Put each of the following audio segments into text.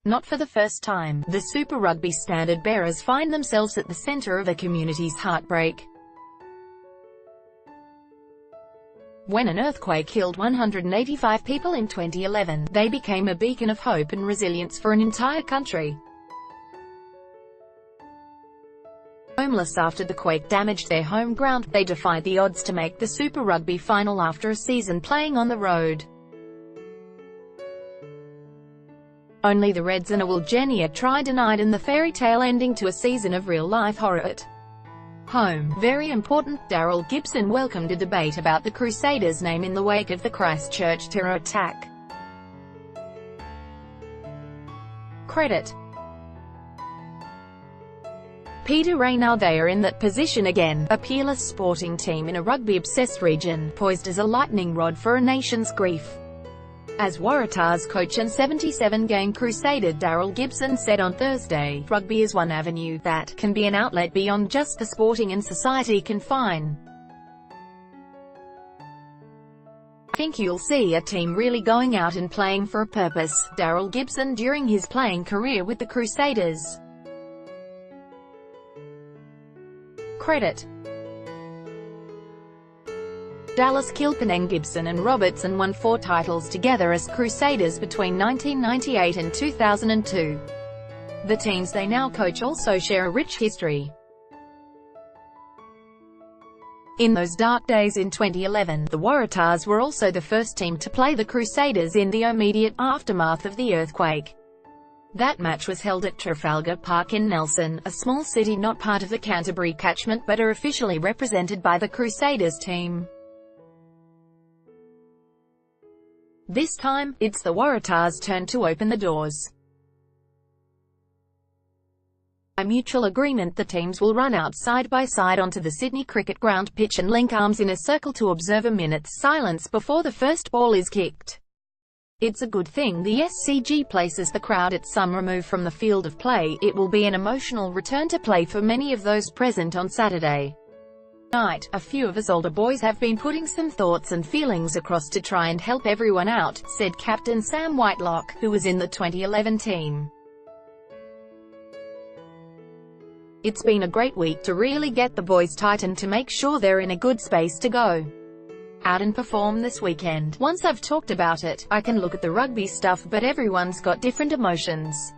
Not for the first time, the Super Rugby standard bearers find themselves at the centre of a community's heartbreak. When an earthquake killed 185 people in 2011, they became a beacon of hope and resilience for an entire country. Homeless after the quake damaged their home ground, they defied the odds to make the Super Rugby final after a season playing on the road. Only the Reds and a Woolgenia try denied and the fairy tale ending to a season of real-life horror at home. Very important, Daryl Gibson welcomed a debate about the Crusaders' name in the wake of the Christchurch terror attack. Credit Peter Reynard. They are in that position again, a peerless sporting team in a rugby-obsessed region, poised as a lightning rod for a nation's grief. As Waratahs coach and 77-game Crusader Daryl Gibson said on Thursday, rugby is one avenue that can be an outlet beyond just the sporting and society confine. I think you'll see a team really going out and playing for a purpose, Daryl Gibson during his playing career with the Crusaders. Credit Dallas Kilpin. Gibson and Robertson won 4 titles together as Crusaders between 1998 and 2002. The teams they now coach also share a rich history. In those dark days in 2011, the Waratahs were also the first team to play the Crusaders in the immediate aftermath of the earthquake. That match was held at Trafalgar Park in Nelson, a small city not part of the Canterbury catchment but are officially represented by the Crusaders team. This time, it's the Waratahs' turn to open the doors. By mutual agreement, the teams will run out side by side onto the Sydney Cricket Ground pitch and link arms in a circle to observe a minute's silence before the first ball is kicked. It's a good thing the SCG places the crowd at some remove from the field of play. It will be an emotional return to play for many of those present on Saturday night. A few of us older boys have been putting some thoughts and feelings across to try and help everyone out, said Captain Sam Whitelock, who was in the 2011 team. It's been a great week to really get the boys tight and to make sure they're in a good space to go out and perform this weekend. Once I've talked about it, I can look at the rugby stuff, but everyone's got different emotions.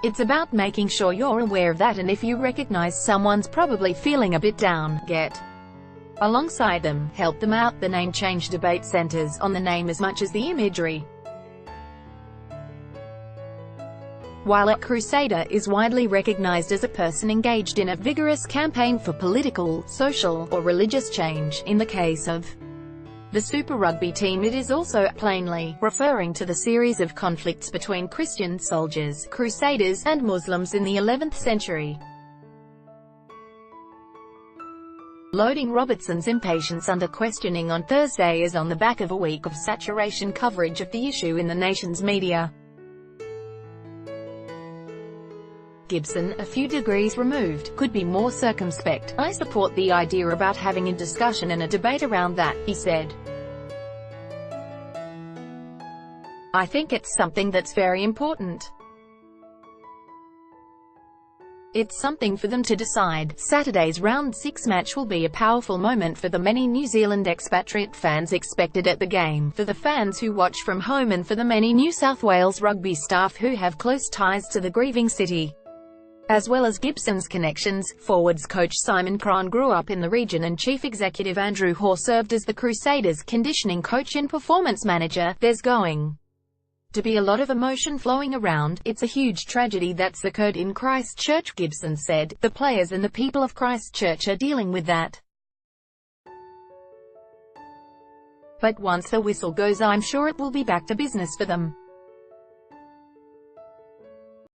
It's about making sure you're aware of that, and if you recognize someone's probably feeling a bit down, get alongside them, help them out. The name change debate centers on the name as much as the imagery. While a Crusader is widely recognized as a person engaged in a vigorous campaign for political, social, or religious change, in the case of the Super Rugby team it is also plainly referring to the series of conflicts between Christian soldiers, Crusaders, and Muslims in the 11th century. Loading Robertson's impatience under questioning on Thursday is on the back of a week of saturation coverage of the issue in the nation's media. Gibson, a few degrees removed, could be more circumspect. I support the idea about having a discussion and a debate around that, he said. I think it's something that's very important. It's something for them to decide. Saturday's Round 6 match will be a powerful moment for the many New Zealand expatriate fans expected at the game, for the fans who watch from home and for the many New South Wales rugby staff who have close ties to the grieving city. As well as Gibson's connections, forwards coach Simon Cron grew up in the region and chief executive Andrew Hoare served as the Crusaders' conditioning coach and performance manager. There's going to be a lot of emotion flowing around. It's a huge tragedy that's occurred in Christchurch, Gibson said. The players and the people of Christchurch are dealing with that. But once the whistle goes, I'm sure it will be back to business for them.